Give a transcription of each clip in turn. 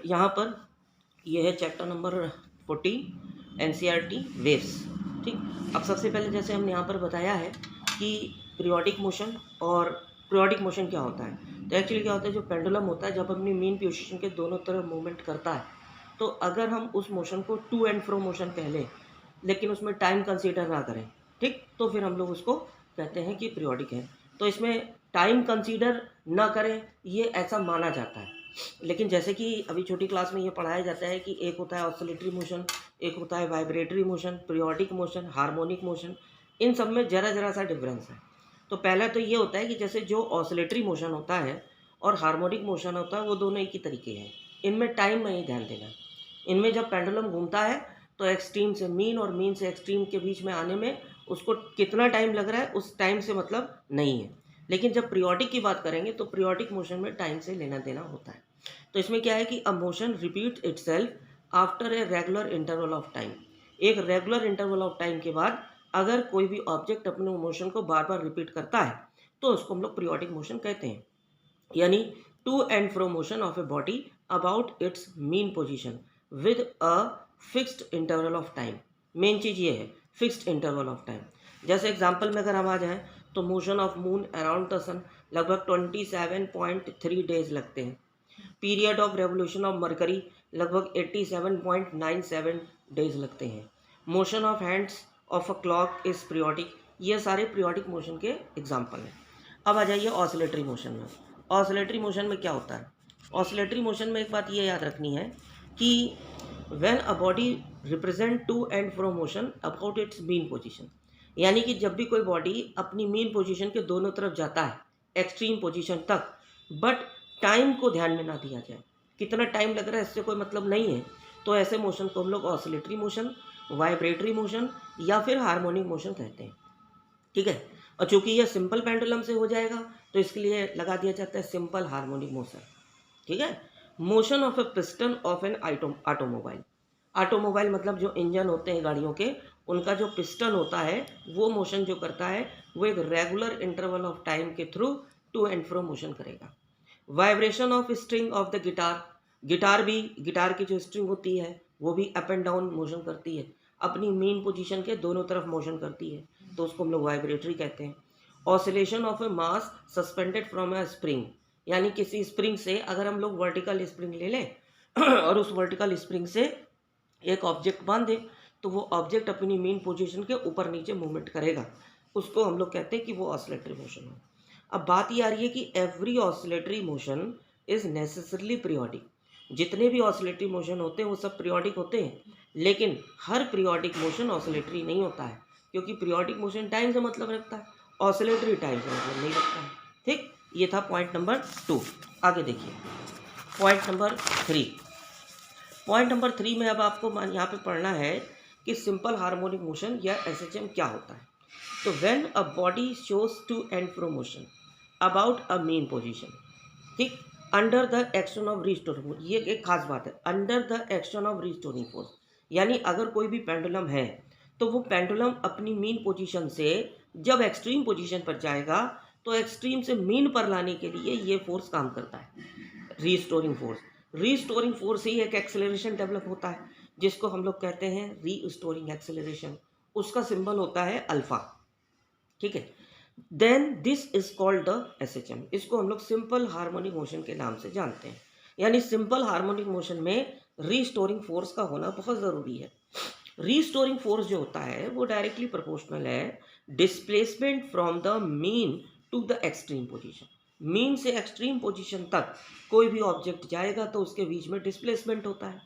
यहाँ पर यह है चैप्टर नंबर 14 एनसीईआरटी वेव्स। ठीक, अब सबसे पहले जैसे हमने यहाँ पर बताया है कि पीरियोडिक मोशन, और पीरियोडिक मोशन क्या होता है। तो एक्चुअली क्या होता है, जो पेंडुलम होता है जब अपनी मीन पोजीशन के दोनों तरफ मूवमेंट करता है, तो अगर हम उस मोशन को टू एंड फ्रो मोशन कह लें लेकिन उसमें टाइम कंसीडर ना करें, ठीक, तो फिर हम लोग उसको कहते हैं कि पीरियोडिक है। तो इसमें टाइम कंसीडर ना करें ये ऐसा माना जाता है। लेकिन जैसे कि अभी छोटी क्लास में ये पढ़ाया जाता है कि एक होता है ऑसिलेटरी मोशन, एक होता है vibratory motion, periodic motion, harmonic motion, इन सब में ज़रा ज़रा सा डिफरेंस है। तो पहला तो ये होता है कि जैसे जो ऑसिलेटरी मोशन होता है और हार्मोनिक मोशन होता है वो दोनों एक ही तरीके हैं, इनमें टाइम में ही ध्यान देना। इनमें जब पेंडुलम घूमता है तो एक्सट्रीम से मीन और मीन से एक्सट्रीम के बीच में आने में उसको कितना टाइम लग रहा है उस टाइम से मतलब नहीं है। लेकिन जब पीरियोडिक की बात करेंगे तो पीरियोडिक मोशन में टाइम से लेना देना होता है। तो इसमें क्या है कि a motion repeat itself after a regular interval of time. एक रेगुलर इंटरवल ऑफ टाइम के बाद अगर कोई भी ऑब्जेक्ट अपने मोशन को बार बार रिपीट करता है तो उसको हम लोग पीरियोडिक मोशन कहते हैं। यानी to and fro motion of a body about its mean position with a fixed interval of time. Main चीज़ ये है फिक्स्ड इंटरवल ऑफ टाइम। जैसे एग्जांपल में अगर हम आ जाएं तो motion of moon around the sun लगभग 27.3 डेज लगते हैं। Period of revolution of Mercury लगभग 87.97 डेज लगते हैं। Motion of hands of a clock is periodic. ये सारे पीरियोडिक मोशन के एग्जांपल हैं। अब आ जाइए ऑसिलेटरी मोशन में। ऑसिलेटरी मोशन में क्या होता है, ऑसिलेटरी मोशन में एक बात ये याद रखनी है कि when a body represent to and fro motion about its mean position, यानी कि जब भी कोई बॉडी अपनी मीन पोजीशन के दोनों तरफ जाता है एक्सट्रीम पोजीशन तक, बट टाइम को ध्यान में ना दिया जाए, कितना टाइम लग रहा है इससे कोई मतलब नहीं है, तो ऐसे मोशन को हम लोग ऑसिलेटरी मोशन, वाइब्रेटरी मोशन या फिर हार्मोनिक मोशन कहते हैं। ठीक है, और चूंकि ये सिंपल पेंडुलम से हो जाएगा तो इसके लिए लगा दिया जाता है सिंपल हार्मोनिक मोशन। ठीक है, motion of A piston of an automobile. Automobile मतलब जो इंजन होते हैं गाड़ियों के, उनका जो पिस्टन होता है वो मोशन जो करता है वो एक रेगुलर इंटरवल ऑफ टाइम के through to and fro motion करेगा। Vibration of string of the guitar, guitar की जो स्ट्रिंग होती है वो भी अप एंड डाउन मोशन करती है, अपनी मेन पोजीशन के दोनों तरफ मोशन करती है, तो उसको हम लोग वाइब्रेटरी कहते हैं। Oscillation of A mass suspended from A spring, यानी किसी स्प्रिंग से अगर हम लोग वर्टिकल स्प्रिंग ले लें और उस वर्टिकल स्प्रिंग से एक ऑब्जेक्ट बांध दें तो वो ऑब्जेक्ट अपनी मेन पोजीशन के ऊपर नीचे मूवमेंट करेगा, उसको हम लोग कहते हैं कि वो ऑसिलेटरी मोशन है। अब बात ये आ रही है कि every oscillatory motion is necessarily periodic. जितने भी ऑसिलेटरी मोशन होते हैं वो सब पीरियोडिक होते हैं, लेकिन हर पीरियोडिक मोशन ऑसिलेटरी नहीं होता है, क्योंकि पीरियोडिक मोशन टाइम से मतलब रखता है, ऑसिलेटरी टाइम से मतलब नहीं रखता है। ठीक, ये था पॉइंट नंबर 2। आगे देखिए पॉइंट नंबर 3। पॉइंट नंबर 3 में अब आपको यहाँ पे पढ़ना है कि सिंपल हार्मोनिक मोशन या एसएचएम क्या होता है। तो when a body shows to and fro motion about a mean position, ठीक, under the action of restoring force, ये एक खास बात है, under the action of restoring force, यानी अगर कोई भी पेंडुलम है तो वो पेंडुलम अपनी मीन पोजीशन से जब एक्सट्रीम पोजीशन पर जाएगा तो एक्सट्रीम से मीन पर लाने के लिए ये फोर्स काम करता है, रीस्टोरिंग फोर्स। रीस्टोरिंग फोर्स ही एक एक्सेलरेशन डेवलप होता है जिसको हम लोग कहते हैं रीस्टोरिंग एक्सेलरेशन, उसका सिंबल होता है अल्फा। ठीक है, then this is called the SHM. इसको हम लोग सिंपल हार्मोनिक मोशन के नाम से जानते हैं। यानी सिंपल हार्मोनिक मोशन में रीस्टोरिंग फोर्स का होना बहुत ज़रूरी है। रीस्टोरिंग फोर्स जो होता है वो डायरेक्टली प्रोपोर्शनल है displacement from the mean to the extreme position. Mean से एक्सट्रीम पोजीशन तक कोई भी ऑब्जेक्ट जाएगा तो उसके बीच में डिस्प्लेसमेंट होता है।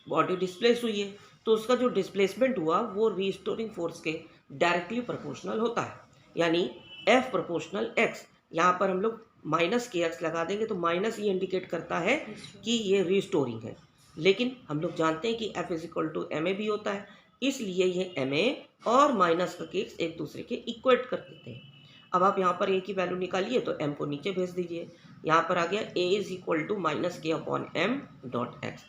बॉडी डिस्प्लेस हुई है तो उसका जो डिस्प्लेसमेंट हुआ वो रीस्टोरिंग फोर्स के डायरेक्टली प्रोपोर्शनल होता है, यानी F प्रोपोर्शनल X। यहाँ पर हम लोग माइनस के एक्स लगा देंगे तो माइनस ये इंडिकेट करता है कि ये रीस्टोरिंग है, लेकिन हम लोग जानते हैं कि F is equal to M A भी होता है, इसलिए ये एम ए और माइनस का के एक्स एक दूसरे के इक्वेट कर देते हैं। अब आप यहाँ पर ए की वैल्यू निकालिए तो m को नीचे भेज दीजिए, यहाँ पर आ गया a is equal to minus K upon M dot X.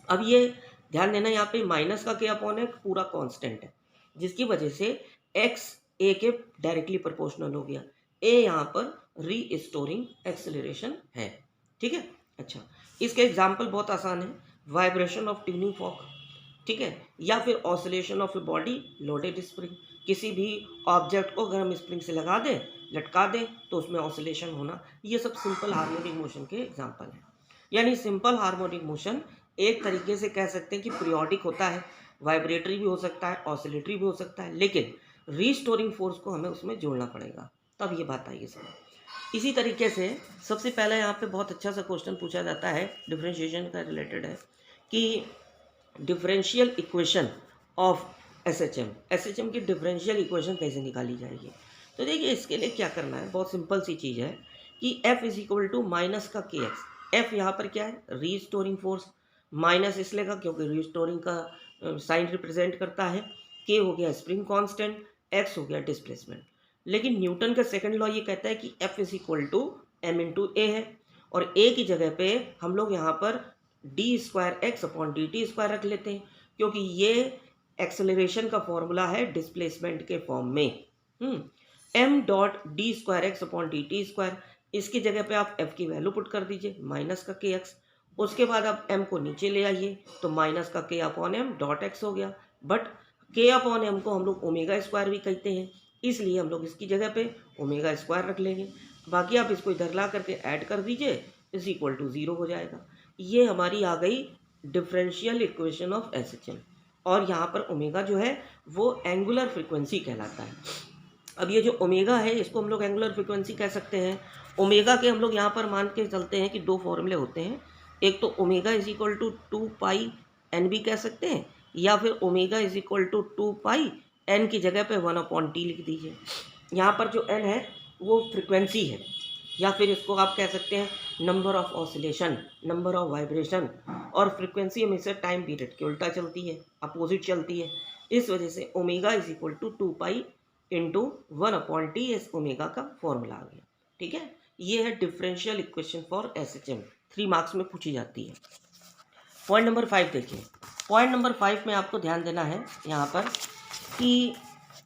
अब ये ध्यान देना यहाँ पे माइनस का के अपॉन एक्स पूरा कांस्टेंट है, जिसकी वजह से x a के डायरेक्टली प्रोपोर्शनल हो गया। a यहाँ पर रीस्टोरिंग एक्सेलरेशन है। ठीक है, अच्छा, इसके एग्जाम्पल बहुत आसान है, वाइब्रेशन ऑफ ट्यूनिंग फॉर्क, ठीक है, या फिर oscillation of a body loaded spring. किसी भी ऑब्जेक्ट को अगर हम स्प्रिंग से लगा दें, लटका दें, तो उसमें ऑसिलेशन होना, ये सब सिंपल हार्मोनिक मोशन के एग्जाम्पल हैं। यानी सिंपल हार्मोनिक मोशन एक तरीके से कह सकते हैं कि पीरियोडिक होता है, वाइब्रेटरी भी हो सकता है, ऑसिलेटरी भी हो सकता है, लेकिन रीस्टोरिंग फोर्स को हमें उसमें जोड़ना पड़ेगा, तब ये बात आएगी समझ। इसी तरीके से सबसे पहले यहाँ पे बहुत अच्छा सा क्वेश्चन पूछा जाता है, डिफरेंशिएशन का रिलेटेड है, कि डिफरेंशियल इक्वेशन ऑफ एसएचएम की डिफरेंशियल इक्वेशन कैसे निकाली जाएगी। तो देखिए इसके लिए क्या करना है, बहुत सिंपल सी चीज़ है कि F is equal to minus का के एक्स। एफ यहाँ पर क्या है, रीस्टोरिंग फोर्स, माइनस इसलिए का क्योंकि रीस्टोरिंग का साइन रिप्रेजेंट करता है, के हो गया स्प्रिंग कांस्टेंट, एक्स हो गया डिस्प्लेसमेंट। लेकिन न्यूटन का सेकंड लॉ ये कहता है कि F is equal to M into A है, और ए की जगह पे हम लोग यहाँ पर D square X upon D T square रख लेते हैं, क्योंकि ये एक्सेलरेशन का फॉर्मूला है डिस्प्लेसमेंट के फॉर्म में। M dot D square X upon D T square, इसकी जगह पे आप एफ की वैल्यू पुट कर दीजिए माइनस का के एक्स, उसके बाद आप एम को नीचे ले आइए तो माइनस का के अपॉन एम डॉट एक्स हो गया। बट के अपॉन एम को हम लोग ओमेगा स्क्वायर भी कहते हैं, इसलिए हम लोग इसकी जगह पे ओमेगा स्क्वायर रख लेंगे। बाकी आप इसको इधर ला करके ऐड कर दीजिए, इज इक्वल टू 0 हो जाएगा। ये हमारी आ गई डिफरेंशियल इक्वेशन ऑफ एसएचएम, और यहाँ पर ओमेगा जो है वो एंगुलर फ्रीक्वेंसी कहलाता है। अब ये जो ओमेगा है इसको हम लोग एंगुलर फ्रीक्वेंसी कह सकते हैं। ओमेगा के हम लोग यहाँ पर मान के चलते हैं कि दो फॉर्मूले होते हैं, एक तो omega is equal to 2 pi N भी कह सकते हैं, या फिर omega is equal to 2 pi N की जगह पे 1/t लिख दीजिए। यहाँ पर जो एन है वो फ्रिक्वेंसी है, या फिर इसको आप कह सकते हैं number of oscillation, number of vibration, और फ्रिक्वेंसी हमेशा टाइम पीरियड के उल्टा चलती है, अपोजिट चलती है। इस वजह से omega is equal to 2 pi into 1/t as omega का फॉर्मूला आ गया। ठीक है, ये है differential equation for SHM, 3 marks में पूछी जाती है। पॉइंट नंबर 5 देखिए, पॉइंट नंबर 5 में आपको ध्यान देना है यहाँ पर कि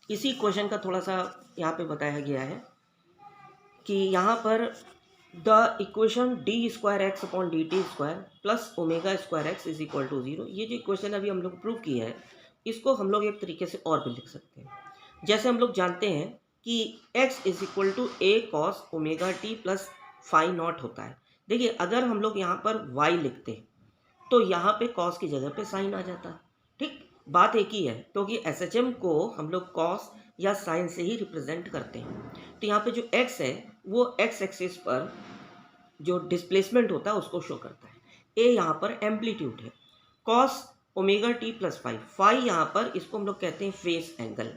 इसी क्वेश्चन का थोड़ा सा यहाँ पे बताया गया है कि यहाँ पर the equation D square X upon D T square plus omega square X is equal to 0, ये जो इक्वेशन अभी हम लोग प्रूव किया है इसको हम लोग एक तरीके से और भी लिख सकते हैं। जैसे हम लोग जानते हैं कि x is equal to A cos omega T plus phi nought होता है। देखिए अगर हम लोग यहाँ पर y लिखते तो यहाँ पे कॉस की जगह पे साइन आ जाता। ठीक, बात एक ही है, क्योंकि एसएचएम को हम लोग कॉस या साइन से ही रिप्रेजेंट करते हैं। तो यहाँ पे जो x है वो x एक्सिस पर जो डिस्प्लेसमेंट होता है उसको शो करता है। a यहाँ पर एम्पलीट्यूड है, cos omega T plus phi, phi यहाँ पर इसको हम लोग कहते हैं फेस एंगल।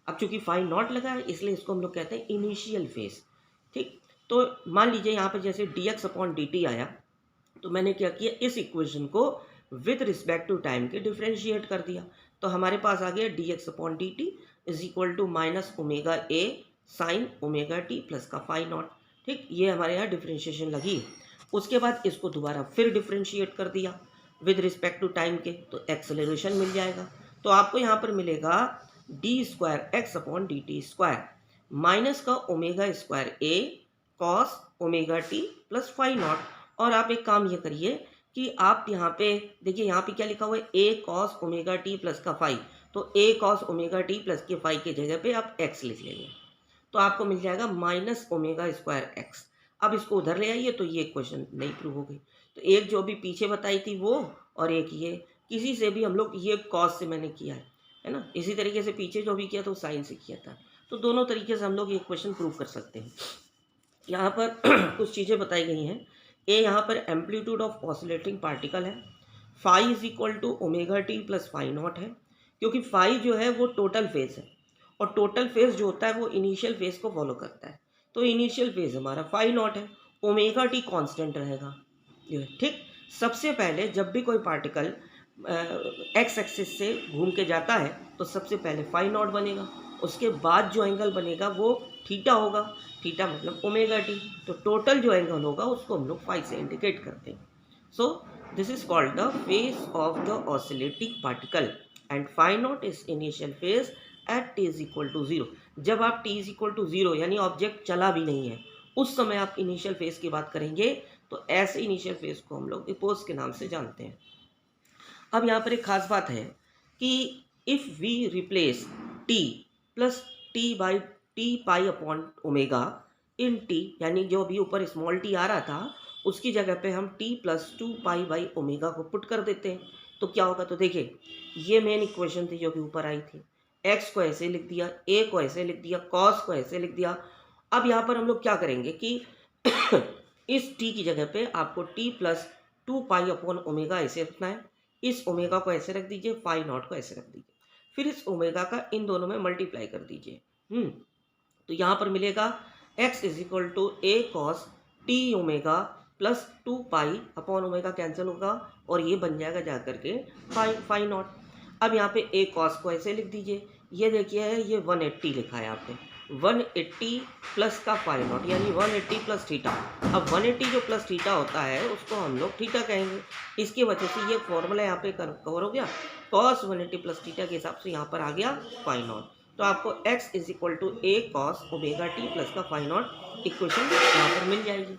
अब चूंकि फाई नॉट लगा है इसलिए इसको हम लोग कहते हैं इनिशियल फेस। ठीक, तो मान लीजिए यहाँ पर जैसे dx अपॉन dt आया, तो मैंने क्या किया, इस इक्वेशन को विद रिस्पेक्ट टू टाइम के डिफ्रेंशिएट कर दिया, तो हमारे पास आ गया dx upon dt is equal to minus omega a sine omega T plus का फाई नॉट। ठीक, ये हमारे यहाँ डिफ्रेंशिएशन लगी। उसके बाद इसको दोबारा फिर डिफ्रेंशिएट कर दिया विद रिस्पेक्ट टू टाइम के, तो एक्सेलरेशन मिल जाएगा। तो आपको यहाँ पर मिलेगा D square X upon D T square minus का omega square A cos omega T plus phi naught. और आप एक काम ये करिए कि आप यहाँ पे देखिए, यहाँ पे क्या लिखा हुआ है, ए कॉस ओमेगा टी प्लस का फाई, तो ए कॉस ओमेगा टी प्लस के फाई के जगह पे आप एक्स लिख लेंगे, तो आपको मिल जाएगा माइनस ओमेगा स्क्वायर एक्स। अब इसको उधर ले आइए तो ये क्वेश्चन नहीं प्रूव हो गई। तो एक जो अभी पीछे बताई थी वो, और एक ये, किसी से भी हम लोग ये कॉस से मैंने किया है ना, इसी तरीके से पीछे जो भी किया था वो साइन से किया था। तो दोनों तरीके से हम लोग ये क्वेश्चन प्रूव कर सकते हैं। यहाँ पर कुछ चीज़ें बताई गई हैं। ए यहाँ पर एम्पलीट्यूड ऑफ ऑसिलेटिंग पार्टिकल है, phi is equal to omega T plus phi naught है, क्योंकि फाई जो है वो टोटल फेज है, और टोटल फेज जो होता है वो इनिशियल फेज को फॉलो करता है। तो इनिशियल फेज हमारा फाई नॉट है, ओमेगा टी कांस्टेंट रहेगा। ठीक, सबसे पहले जब भी कोई पार्टिकल एक्स एक्सिस से घूम के जाता है तो सबसे पहले फाई नॉट बनेगा, उसके बाद जो एंगल बनेगा वो थीटा होगा, थीटा मतलब ओमेगा टी। तो टोटल जो एंगल होगा उसको हम लोग फाई से इंडिकेट करते हैं। So this is called the phase of the oscillating particle and phi naught is initial phase at t is equal to 0। जब आप टी इज इक्वल टू 0 यानी ऑब्जेक्ट चला भी नहीं है उस समय आप इनिशियल फेज की बात करेंगे, तो ऐसे इनिशियल फेज को हम लोग इपोज के नाम से जानते हैं। अब यहाँ पर एक खास बात है कि if we replace t plus t by t pi upon omega in t, यानी जो अभी ऊपर स्मॉल t आ रहा था उसकी जगह पे हम t plus 2 pi by omega को पुट कर देते हैं, तो क्या होगा? तो देखिए ये मेन इक्वेशन थी जो कि ऊपर आई थी, x को ऐसे लिख दिया, a को ऐसे लिख दिया, cos को ऐसे लिख दिया। अब यहाँ पर हम लोग क्या करेंगे कि इस t की जगह पे आपको t plus 2 pi upon omega ऐसे रखना है, इस ओमेगा को ऐसे रख दीजिए, फाई नॉट को ऐसे रख दीजिए, फिर इस ओमेगा का इन दोनों में मल्टीप्लाई कर दीजिए। तो यहाँ पर मिलेगा x is equal to A cos t omega plus 2 pi upon omega cancel होगा और ये बन जाएगा जा करके फाई नॉट। अब यहाँ पे ए कॉस को ऐसे लिख दीजिए, ये देखिए ये 180 लिखा है यहाँ पे, 180 प्लस का फाई नॉट यानी 180 प्लस थीटा। अब 180 जो प्लस थीटा होता है उसको हम लोग थीटा कहेंगे, इसकी वजह से ये फॉर्मूला यहाँ पे कवर हो गया, कॉस 180 प्लस थीटा के हिसाब से यहाँ पर आ गया फाई नॉट। तो आपको x is equal to A cos omega T plus का फाई नॉट इक्वेशन यहाँ पर मिल जाएगी।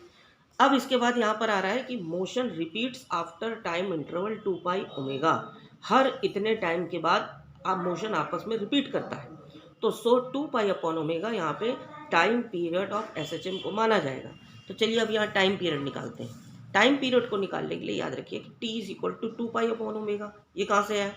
अब इसके बाद यहाँ पर आ रहा है कि motion repeats after time interval 2 pi omega, हर इतने टाइम के बाद आप मोशन आपस में रिपीट करता है, तो 2 पाई अपॉन ओमेगा यहाँ पे टाइम पीरियड ऑफ SHM को माना जाएगा। तो चलिए अब यहाँ टाइम पीरियड निकालते हैं। टाइम पीरियड को निकालने के लिए याद रखिए कि t is equal to 2 pi upon omega. ये कहाँ से है?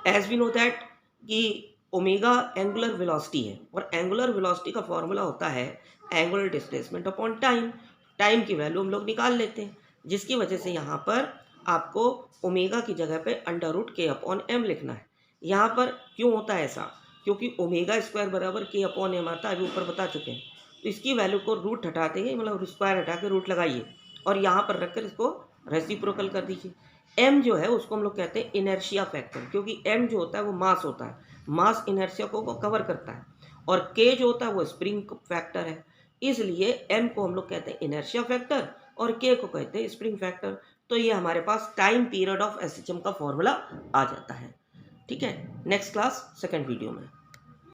एज वी नो दैट कि ओमेगा एंगुलर वेलोसिटी है और एंगुलर वेलोसिटी का फॉर्मूला होता है angular displacement upon time. Time की वैल्यू हम लोग निकाल लेते हैं, जिसकी वजह से यहाँ पर आपको ओमेगा की जगह पे अंडर रूट के अपॉन एम लिखना है। यहाँ पर क्यों होता है ऐसा? क्योंकि ओमेगा स्क्वायर बराबर के अपॉन एम आता है, अभी ऊपर बता चुके हैं। तो इसकी वैल्यू को रूट हटाते हैं, मतलब स्क्वायर हटा के रूट लगाइए और यहाँ पर रखकर इसको रेसिप्रोकल कर दीजिए। एम जो है उसको हम लोग कहते हैं इनर्शिया फैक्टर, क्योंकि एम जो होता है वो मास होता है, मास इनर्शिया को कवर करता है, और के जो होता है वो स्प्रिंग फैक्टर है, इसलिए एम को हम लोग कहते हैं इनर्शिया फैक्टर और के को कहते हैं स्प्रिंग फैक्टर। तो ये हमारे पास टाइम पीरियड ऑफ SHM का फॉर्मूला आ जाता है। ठीक है, नेक्स्ट क्लास सेकंड वीडियो में।